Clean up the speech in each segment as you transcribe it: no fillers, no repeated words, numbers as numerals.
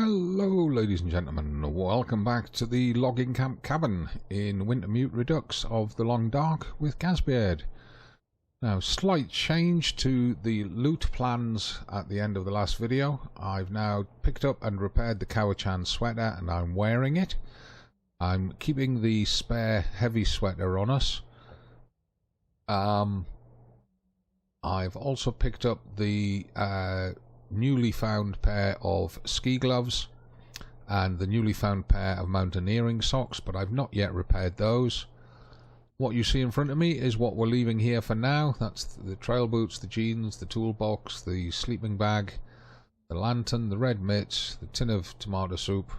Hello ladies and gentlemen, welcome back to the logging camp cabin in Wintermute Redux of the Long Dark with Gazbeard. Now, slight change to the loot plans at the end of the last video. I've now picked up and repaired the Cowichan sweater and I'm wearing it. I'm keeping the spare heavy sweater on us. I've also picked up the newly found pair of ski gloves and the newly found pair of mountaineering socks, but I've not yet repaired those. What you see in front of me is what we're leaving here for now. That's the trail boots, the jeans, the toolbox, the sleeping bag, the lantern, the red mitts, the tin of tomato soup,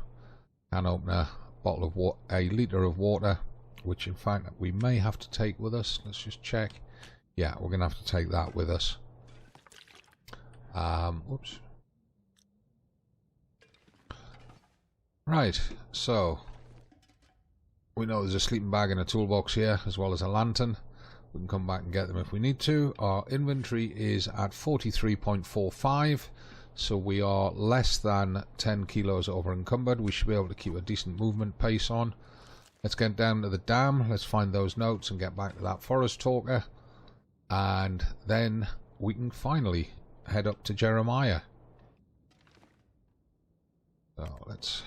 can opener, bottle of water, a litre of water, which in fact we may have to take with us. Let's just check. Yeah, we're going to have to take that with us. Whoops. Right, so we know there's a sleeping bag and a toolbox here, as well as a lantern. We can come back and get them if we need to. Our inventory is at 43.45, so we are less than 10 kilos over encumbered. We should be able to keep a decent movement pace on. Let's get down to the dam, let's find those notes and get back to that forest talker, and then we can finally head up to Jeremiah. So let's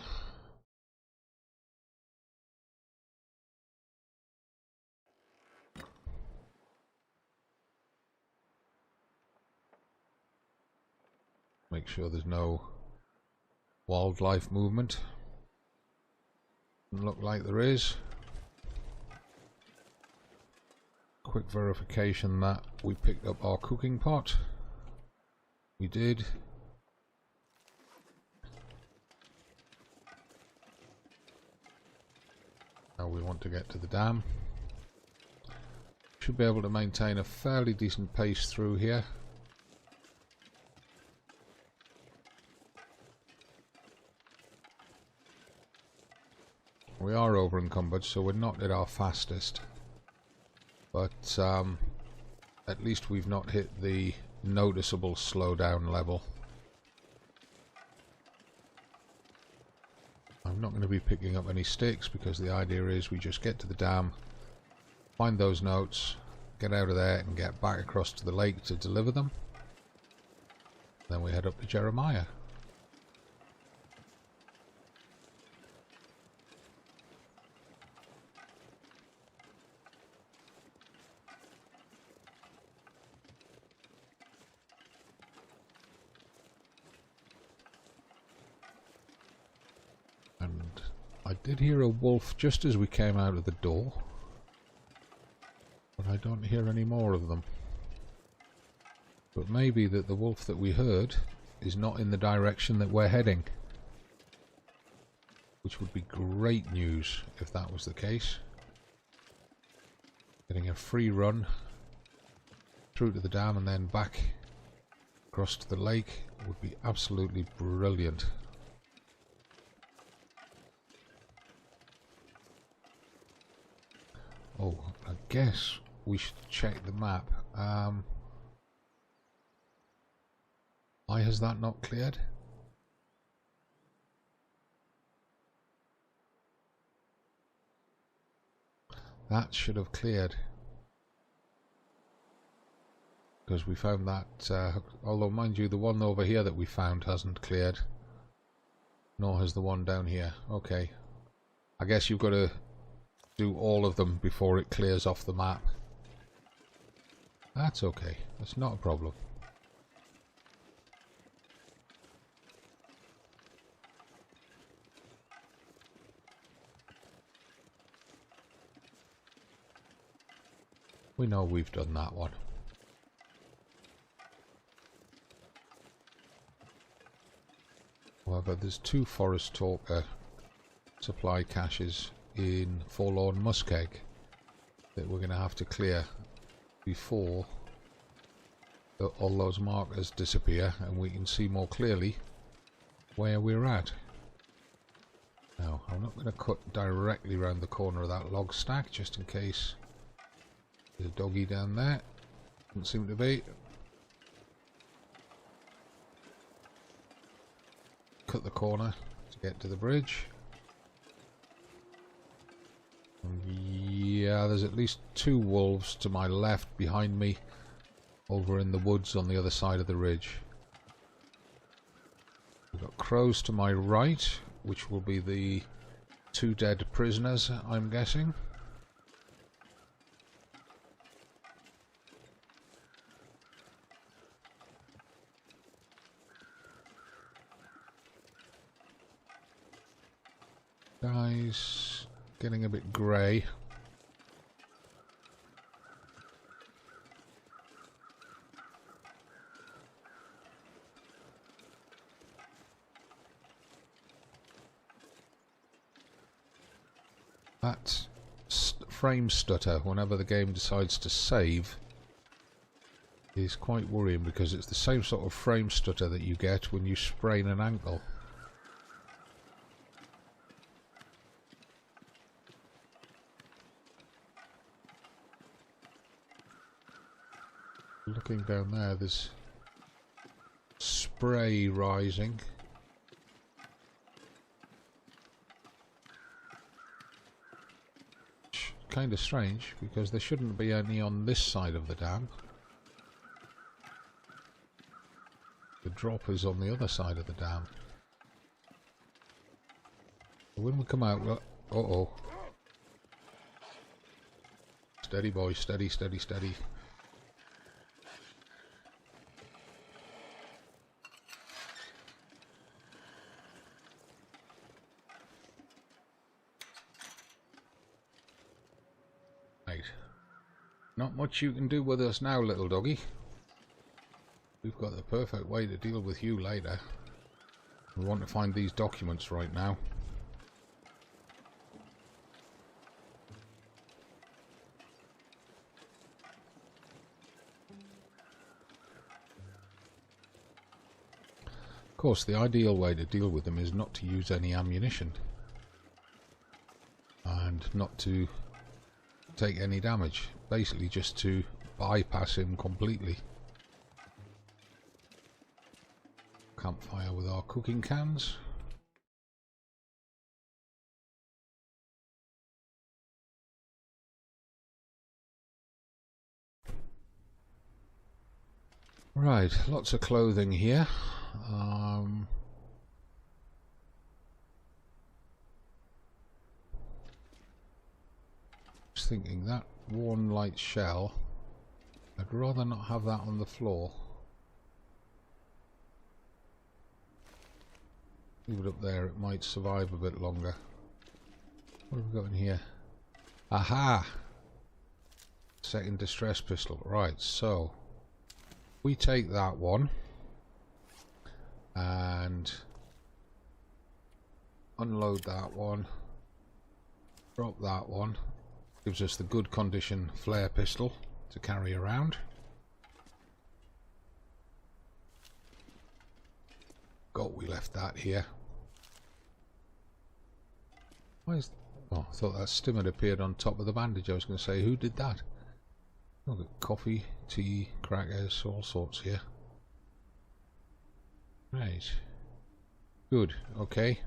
make sure there's no wildlife movement. Doesn't look like there is. Quick verification that we picked up our cooking pot. We did. Now we want to get to the dam. Should be able to maintain a fairly decent pace through here. We are over encumbered, so we're not at our fastest. But at least we've not hit the noticeable slowdown level. I'm not going to be picking up any sticks because the idea is we just get to the dam, find those notes, get out of there and get back across to the lake to deliver them. Then we head up to Jeremiah. I did hear a wolf just as we came out of the door, but I don't hear any more of them. But maybe that the wolf that we heard is not in the direction that we're heading, which would be great news if that was the case. Getting a free run through to the dam and then back across to the lake would be absolutely brilliant. Oh, I guess we should check the map. Why has that not cleared? That should have cleared. Because we found that, although mind you, the one over here that we found hasn't cleared. Nor has the one down here. Okay. I guess you've got to do all of them before it clears off the map. That's okay. That's not a problem. We know we've done that one. However, there's two forest talker supply caches in Forlorn Muskeg that we're going to have to clear before all those markers disappear and we can see more clearly where we're at. Now, I'm not going to cut directly around the corner of that log stack just in case there's a doggy down there. Doesn't seem to be. cut the corner to get to the bridge. Yeah, there's at least 2 wolves to my left behind me over in the woods on the other side of the ridge. We've got crows to my right, which will be the 2 dead prisoners, I'm guessing. Guys, getting a bit grey. That frame stutter whenever the game decides to save is quite worrying, because it's the same sort of frame stutter that you get when you sprain an ankle. Looking down there, there's spray rising. Kind of strange, because there shouldn't be any on this side of the dam. The drop is on the other side of the dam. When we come out, we'll... Uh-oh. Steady, boy. Steady, steady, steady. Not much you can do with us now, little doggy. We've got the perfect way to deal with you later. We want to find these documents right now. Of course, the ideal way to deal with them is not to use any ammunition. And not to take any damage. Basically just to bypass him completely. Campfire with our cooking cans. Right, lots of clothing here. Just thinking that worn light shell, I'd rather not have that on the floor. Leave it up there, it might survive a bit longer. What have we got in here? Aha! Second distress pistol. Right, so we take that one and unload that one, drop that one. Gives us the good condition flare pistol to carry around. God, we left that here. Why is... Oh, I thought that stim had appeared on top of the bandage. I was going to say, who did that? Oh, got coffee, tea, crackers, all sorts here. Right. Good, okay.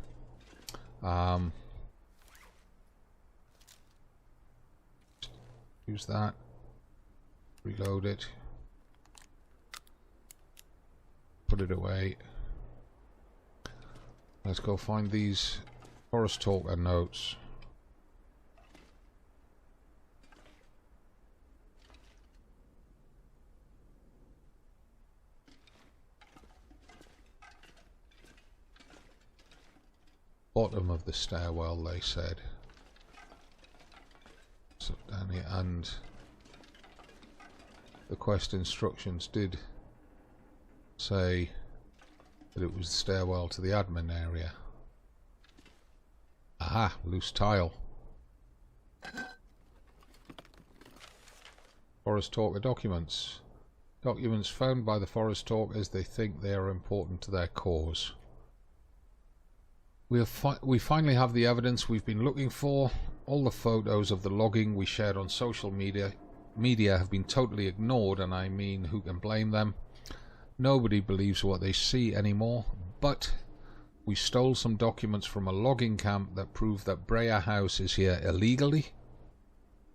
Use that, reload it, put it away. Let's go find these Forest Talker notes. Bottom of the stairwell, they said. So down here, and the quest instructions did say that it was the stairwell to the admin area. Aha, loose tile. Forest Talker documents. Documents found by the Forest Talkers. They think they are important to their cause. We finally have the evidence we've been looking for. All the photos of the logging we shared on social media have been totally ignored, and I mean, who can blame them? Nobody believes what they see anymore, but we stole some documents from a logging camp that prove that Breyer House is here illegally.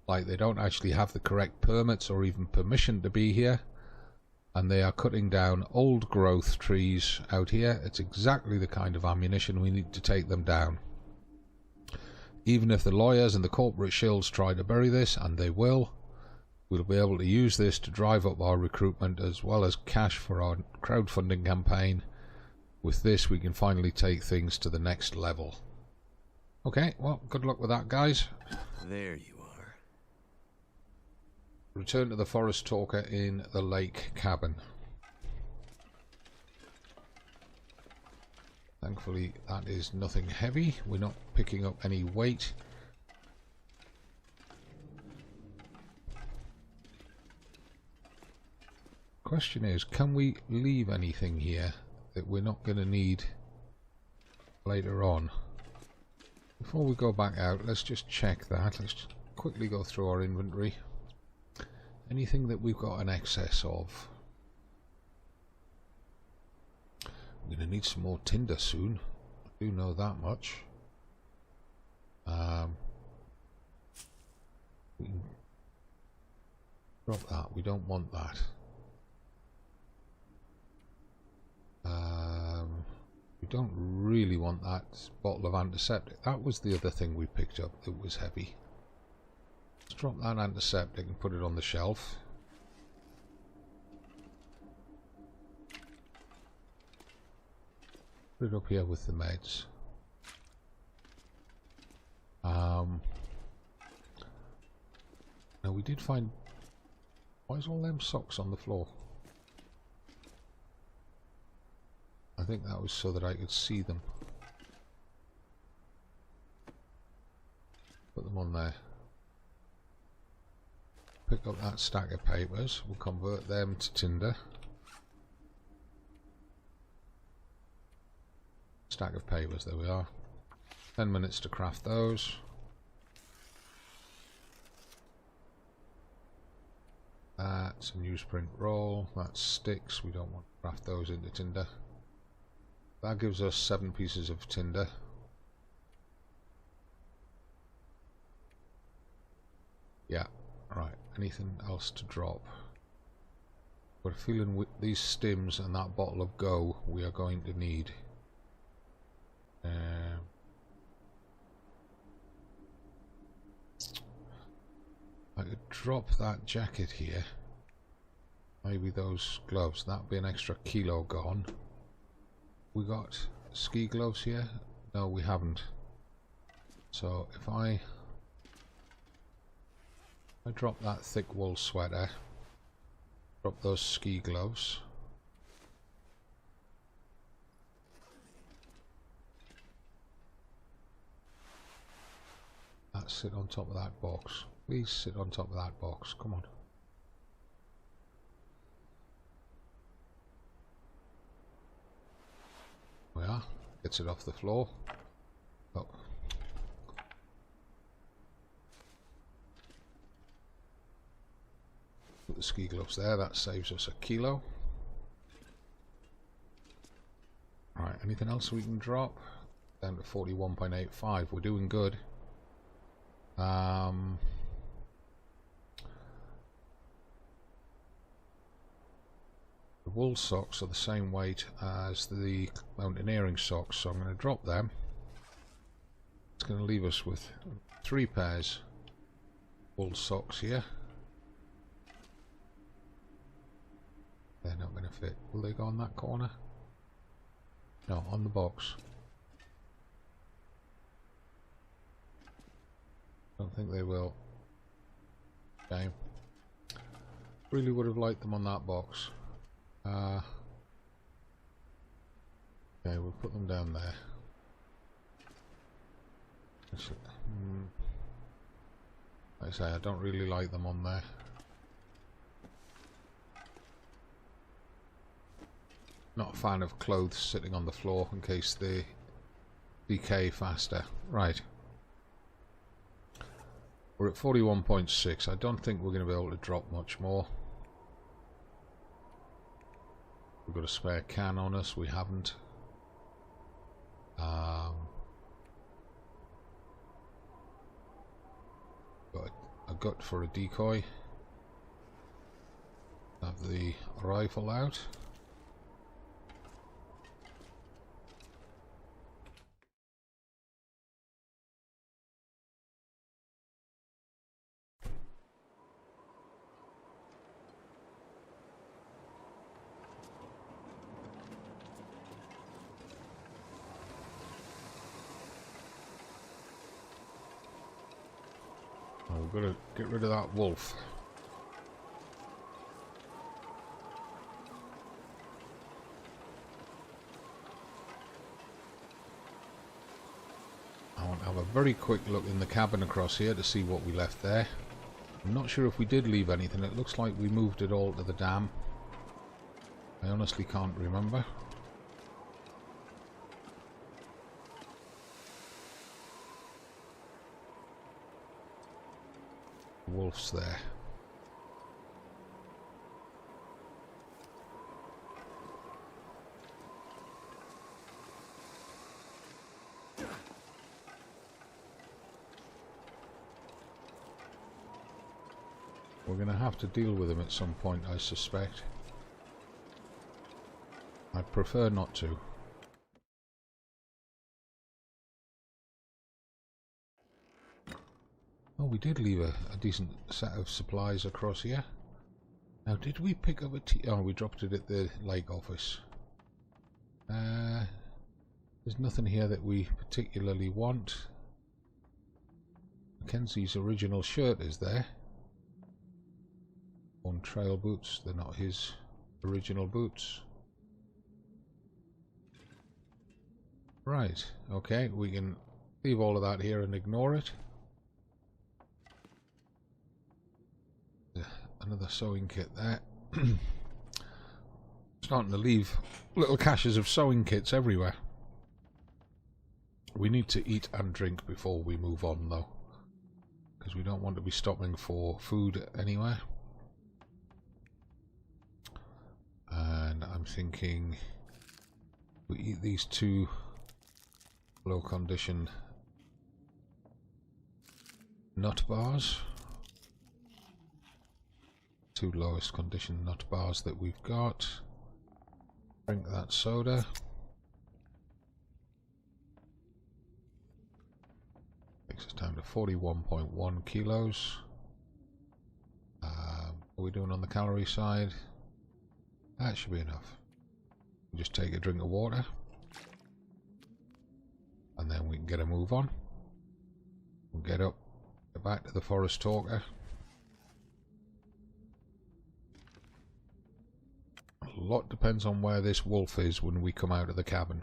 Like, they don't actually have the correct permits or even permission to be here. And they are cutting down old growth trees out here. It's exactly the kind of ammunition we need to take them down. Even if the lawyers and the corporate shills try to bury this, and they will, we'll be able to use this to drive up our recruitment as well as cash for our crowdfunding campaign. With this, we can finally take things to the next level. Okay, well, good luck with that, guys. There you are. Return to the forest talker in the lake cabin. Thankfully, that is nothing heavy. We're not picking up any weight. Question is, can we leave anything here that we're not going to need later on? Before we go back out, let's just check that. Let's just quickly go through our inventory. Anything that we've got an excess of. We're going to need some more tinder soon. I do know that much. We can drop that. We don't want that. We don't really want that bottle of antiseptic. That was the other thing we picked up that was heavy. Let's drop that antiseptic and put it on the shelf. Put it up here with the meds. Now we did find... Why is all them socks on the floor? I think that was so that I could see them. Put them on there. Pick up that stack of papers. We'll convert them to tinder. Stack of papers, there we are. 10 minutes to craft those. That's a newsprint roll. That's sticks. We don't want to craft those into tinder. That gives us 7 pieces of tinder. Yeah, right. Anything else to drop? We're feeling with these stims and that bottle of go we are going to need. I could drop that jacket here. Maybe those gloves. That'd be an extra kilo gone. We got ski gloves here? No, we haven't. So if I drop that thick wool sweater, drop those ski gloves. That sit on top of that box. Please sit on top of that box. Come on. We are. Gets it off the floor. Oh. Put the ski gloves there. That saves us a kilo. Right. Anything else we can drop? Down to 41.85. We're doing good. The wool socks are the same weight as the mountaineering socks, so I'm going to drop them. It's going to leave us with 3 pairs wool socks here. They're not going to fit. Will they go on that corner? No, on the box. Don't think they will. Shame. Really would have liked them on that box. Okay, we'll put them down there. Like I say, I don't really like them on there. Not a fan of clothes sitting on the floor in case they decay faster. Right. We're at 41.6. I don't think we're going to be able to drop much more. We've got a spare can on us. We haven't. Got a gut for a decoy. Have the rifle out. Oh, we've got to get rid of that wolf. I want to have a very quick look in the cabin across here to see what we left there. I'm not sure if we did leave anything. It looks like we moved it all to the dam. I honestly can't remember. Wolves there. We're going to have to deal with him at some point, I suspect. I'd prefer not to. Oh, we did leave a decent set of supplies across here. Now, did we pick up a tea? Oh, we dropped it at the lake office. There's nothing here that we particularly want. Mackenzie's original shirt is there. On trail boots, they're not his original boots. Right, okay, we can leave all of that here and ignore it. Another sewing kit there. Starting to leave little caches of sewing kits everywhere. We need to eat and drink before we move on though, because we don't want to be stopping for food anywhere. And I'm thinking we eat these two low condition nut bars. Two lowest condition nut bars that we've got. Drink that soda. Takes us down to 41.1 kilos. What are we doing on the calorie side? That should be enough. Just take a drink of water. And then we can get a move on. We'll get up, get back to the forest talker. A lot depends on where this wolf is when we come out of the cabin.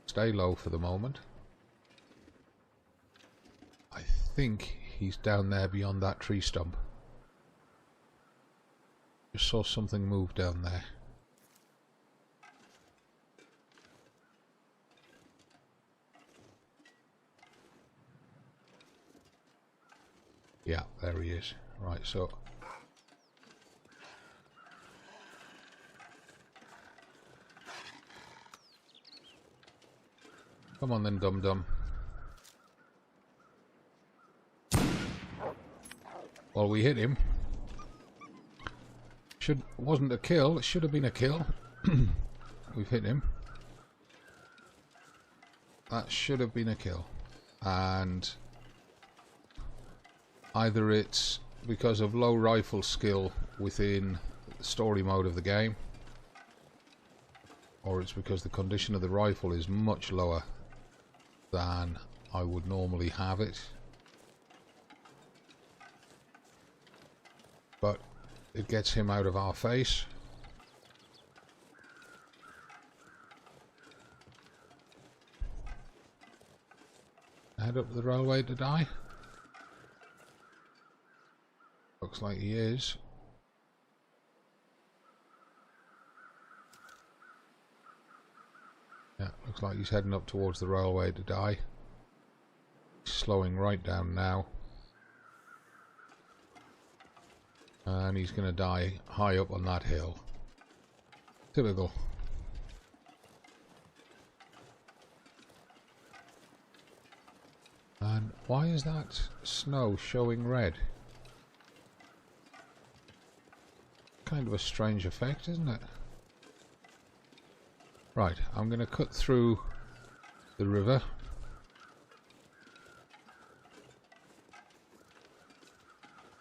Stay low for the moment. I think he's down there beyond that tree stump. Just saw something move down there. Yeah, there he is. Right, so come on then, dum-dum. Well, we hit him. Wasn't a kill, it should have been a kill. We've hit him. That should have been a kill. And either it's because of low rifle skill within the story mode of the game, or it's because the condition of the rifle is much lower than I would normally have it. But it gets him out of our face. Head up the railway to die. Looks like he is. Yeah, looks like he's heading up towards the railway to die. He's slowing right down now. And he's going to die high up on that hill. Typical. And why is that snow showing red? Kind of a strange effect, isn't it? Right, I'm going to cut through the river.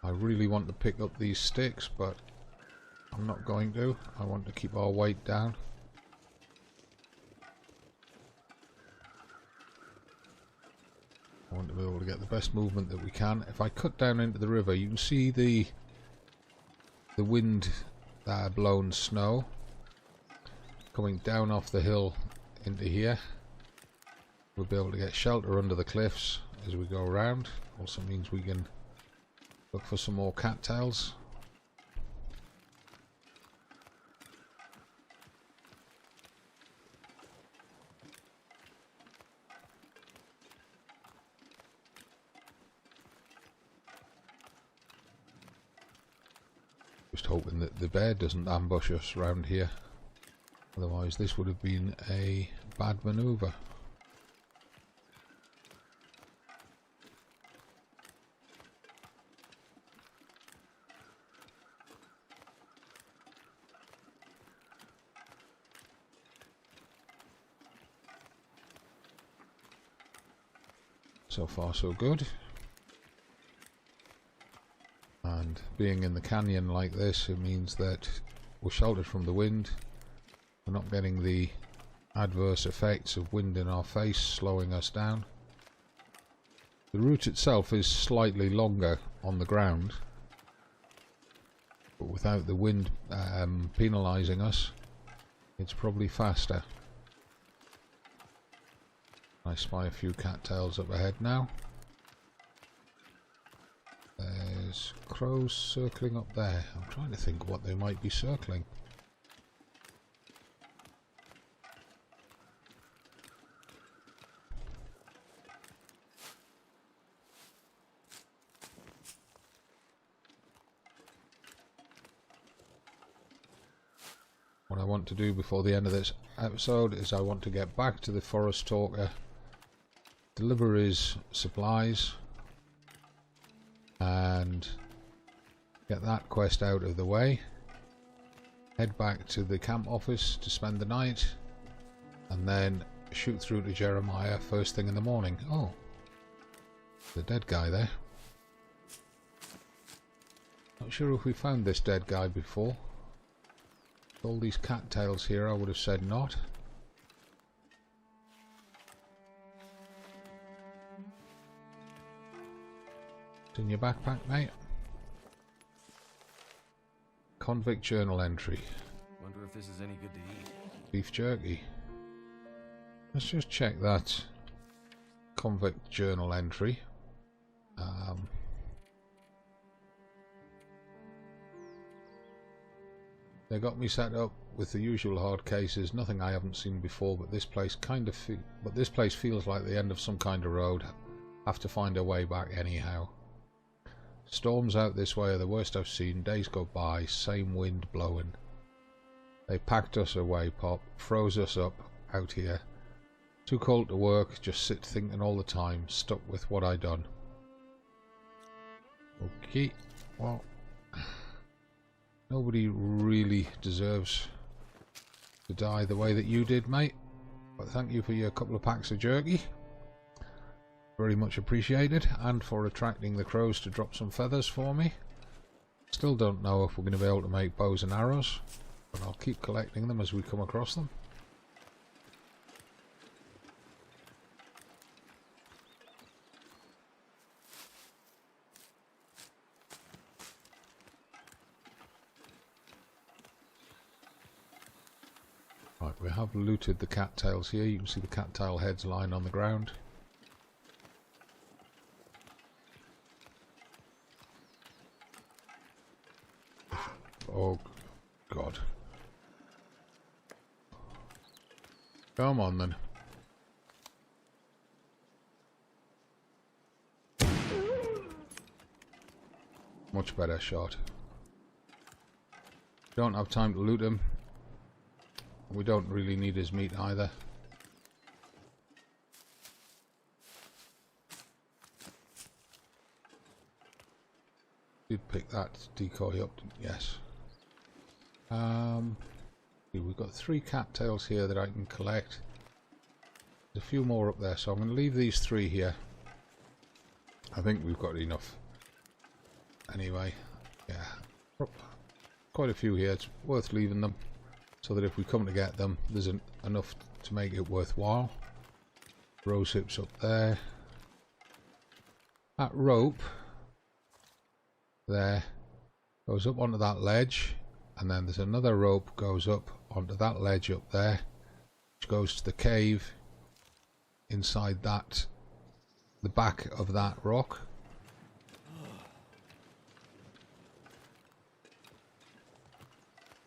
I really want to pick up these sticks, but I'm not going to. I want to keep our weight down. I want to be able to get the best movement that we can. If I cut down into the river, you can see the wind blown snow coming down off the hill into here. We'll be able to get shelter under the cliffs as we go around. Also means we can look for some more cattails. Just hoping that the bear doesn't ambush us around here. Otherwise this would have been a bad maneuver. So far so good. And being in the canyon like this, it means that we're sheltered from the wind. We're not getting the adverse effects of wind in our face slowing us down. The route itself is slightly longer on the ground, but without the wind penalising us, it's probably faster. I spy a few cattails up ahead now. There's crows circling up there. I'm trying to think what they might be circling. What I want to do before the end of this episode is I want to get back to the forest talker, Deliveries supplies, and get that quest out of the way. Head back to the camp office to spend the night, and then shoot through to Jeremiah first thing in the morning. Oh, the dead guy there. Not sure if we found this dead guy before. With all these cattails here, I would have said not. It's in your backpack, mate. Convict journal entry. Wonder if this is any good to eat. Beef jerky. Let's just check that convict journal entry. They got me set up with the usual hard cases, nothing I haven't seen before, but this place feels like the end of some kind of road. Have to find a way back anyhow. Storms out this way are the worst I've seen. Days go by, same wind blowing. They packed us away, Pop. Froze us up out here. Too cold to work, just sit thinking all the time. Stuck with what I done. Okay, well, nobody really deserves to die the way that you did, mate. But thank you for your couple of packs of jerky. Very much appreciated, and for attracting the crows to drop some feathers for me. Still don't know if we're going to be able to make bows and arrows, but I'll keep collecting them as we come across them. Right, we have looted the cattails here. You can see the cattail heads lying on the ground. Oh, God. Come on, then. Much better shot. Don't have time to loot him. We don't really need his meat either. Did pick that decoy up, yes. We've got 3 cattails here that I can collect. There's a few more up there, so I'm going to leave these 3 here. I think we've got enough. Anyway, yeah. Quite a few here, it's worth leaving them. So that if we come to get them, there's enough to make it worthwhile. Rose hips up there. That rope there goes up onto that ledge, and then there's another rope goes up onto that ledge up there, which goes to the cave inside that, the back of that rock.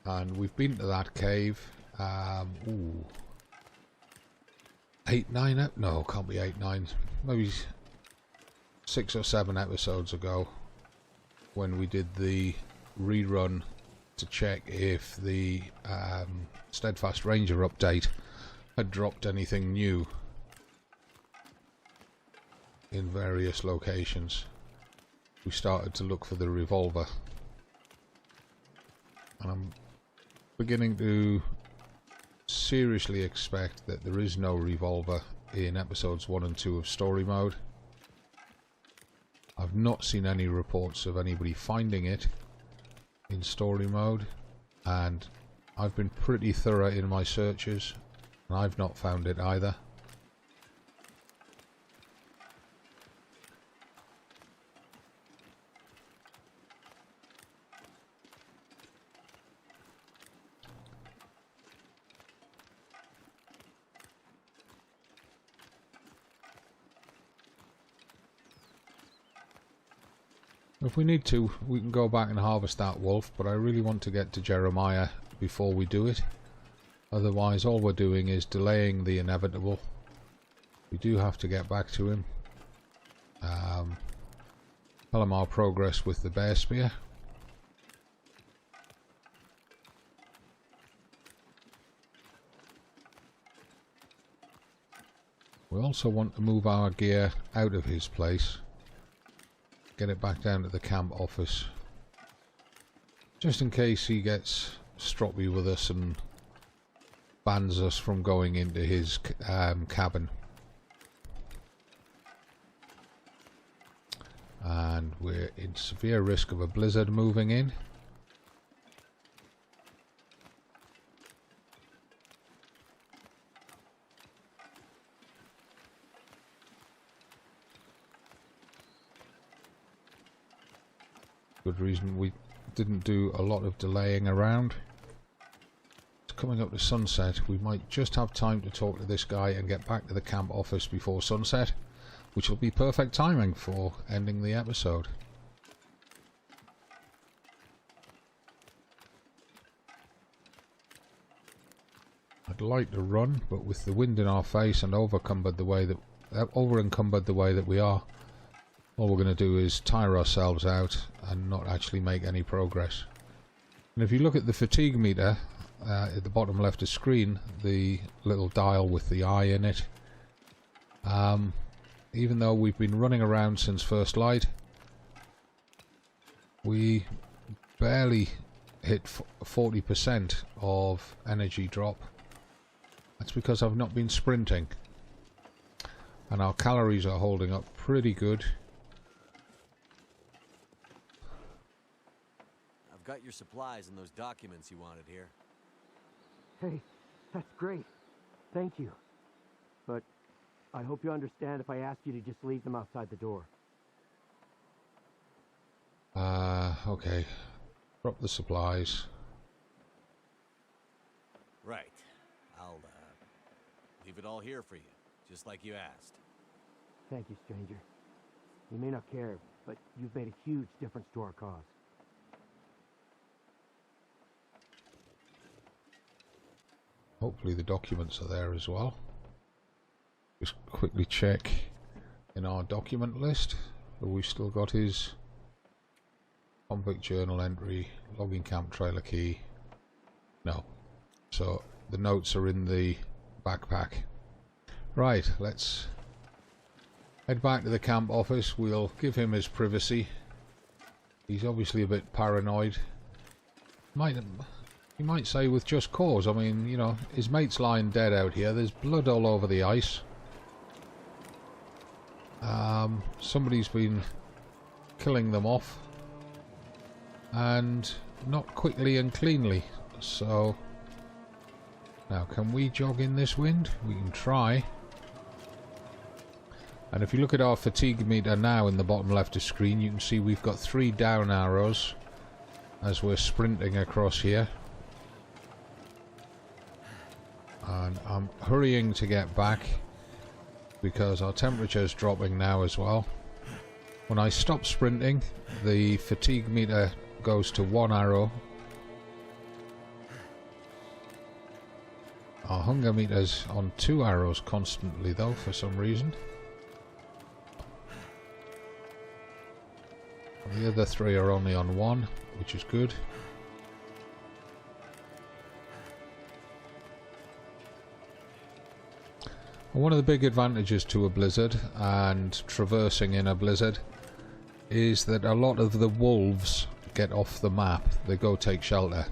And we've been to that cave. 8, 9, no, can't be 8, 9, maybe 6 or 7 episodes ago, when we did the rerun to check if the Steadfast Ranger update had dropped anything new in various locations. We started to look for the revolver, and I'm beginning to seriously expect that there is no revolver in episodes 1 and 2 of story mode. I've not seen any reports of anybody finding it in story mode, and I've been pretty thorough in my searches and I've not found it either. If we need to, we can go back and harvest that wolf, but I really want to get to Jeremiah before we do it. Otherwise, all we're doing is delaying the inevitable. We do have to get back to him. Tell him our progress with the bear spear. We also want to move our gear out of his place. Get it back down to the camp office, just in case he gets stroppy with us and bans us from going into his cabin. And we're in severe risk of a blizzard moving in. Good reason we didn't do a lot of delaying around. It's coming up to sunset. We might just have time to talk to this guy and get back to the camp office before sunset, which will be perfect timing for ending the episode. I'd like to run, but with the wind in our face and over-encumbered the way that we are, all we're going to do is tire ourselves out and not actually make any progress. And if you look at the fatigue meter at the bottom left of screen, the little dial with the eye in it, even though we've been running around since first light, we barely hit 40% of energy drop. That's because I've not been sprinting, and our calories are holding up pretty good. Got your supplies and those documents you wanted here. Hey, that's great. Thank you. But I hope you understand if I ask you to just leave them outside the door. Okay. Drop the supplies. Right. I'll leave it all here for you, just like you asked. Thank you, stranger. You may not care, but you've made a huge difference to our cause. Hopefully the documents are there as well. Just quickly check in our document list. We've still got his convict journal entry, logging camp trailer key, No. So the notes are in the backpack. Right, let's head back to the camp office. We'll give him his privacy. He's obviously a bit paranoid. He might say with just cause. I mean, you know, his mate's lying dead out here. There's blood all over the ice. Somebody's been killing them off. And not quickly and cleanly. So, now can we jog in this wind? We can try. And if you look at our fatigue meter now in the bottom left of screen, you can see we've got 3 down arrows as we're sprinting across here. And I'm hurrying to get back because our temperature is dropping now as well. When I stop sprinting, the fatigue meter goes to 1 arrow. Our hunger meter's on 2 arrows constantly though, for some reason. The other 3 are only on 1, which is good. One of the big advantages to a blizzard and traversing in a blizzard is that a lot of the wolves get off the map. They go take shelter.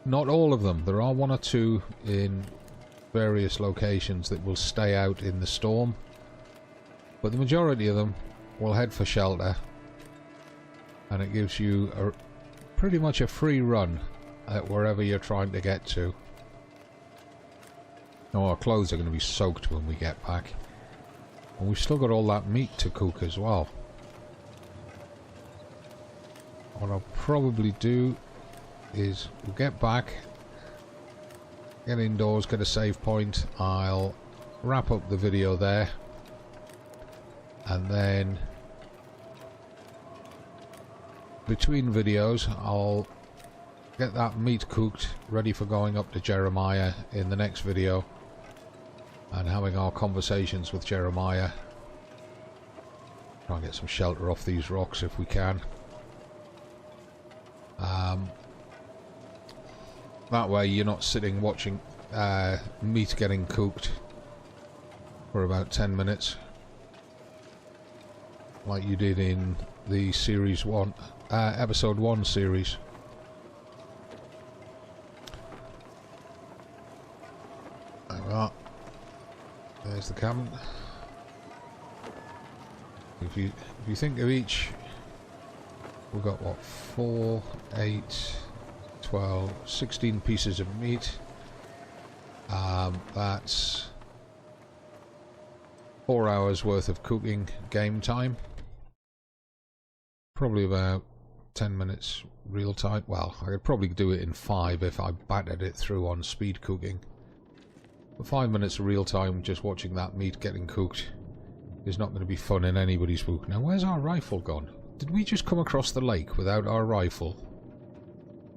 Not all of them. There are 1 or 2 in various locations that will stay out in the storm. But the majority of them will head for shelter. And it gives you pretty much a free run at wherever you're trying to get to. Oh, our clothes are going to be soaked when we get back. And we've still got all that meat to cook as well. What I'll probably do is we'll get back, get indoors, get a save point. I'll wrap up the video there. And then between videos I'll get that meat cooked, ready for going up to Jeremiah in the next video and having our conversations with Jeremiah. Try and get some shelter off these rocks if we can. That way you're not sitting watching meat getting cooked for about 10 minutes like you did in the series 1 episode 1 series. There's the cabin. If you think of each, we've got what, 4, 8, 12, 16 pieces of meat. That's 4 hours worth of cooking game time. Probably about 10 minutes real time. Well, I could probably do it in 5 if I battered it through on speed cooking. But 5 minutes of real time just watching that meat getting cooked is not going to be fun in anybody's book. Now, where's our rifle gone? Did we just come across the lake without our rifle?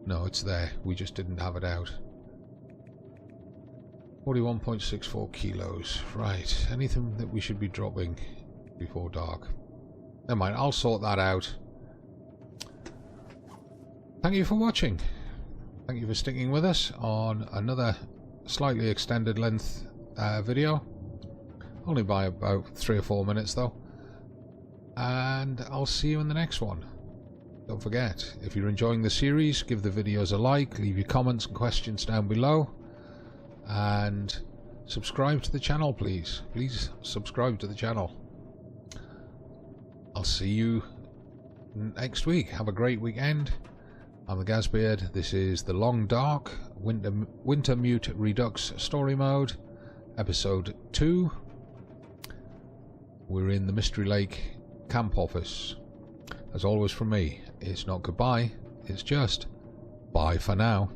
No, it's there. We just didn't have it out. 41.64 kilos. Right. Anything that we should be dropping before dark? Never mind. I'll sort that out. Thank you for watching. Thank you for sticking with us on another slightly extended length video. Only by about 3 or 4 minutes though. And I'll see you in the next one. Don't forget, if you're enjoying the series, give the videos a like, leave your comments and questions down below, and subscribe to the channel, please. Please subscribe to the channel. I'll see you next week. Have a great weekend. I'm the Gazbeard. This is the Long Dark Wintermute Redux story mode, episode 2. We're in the Mystery Lake camp office. As always from me, it's not goodbye, it's just bye for now.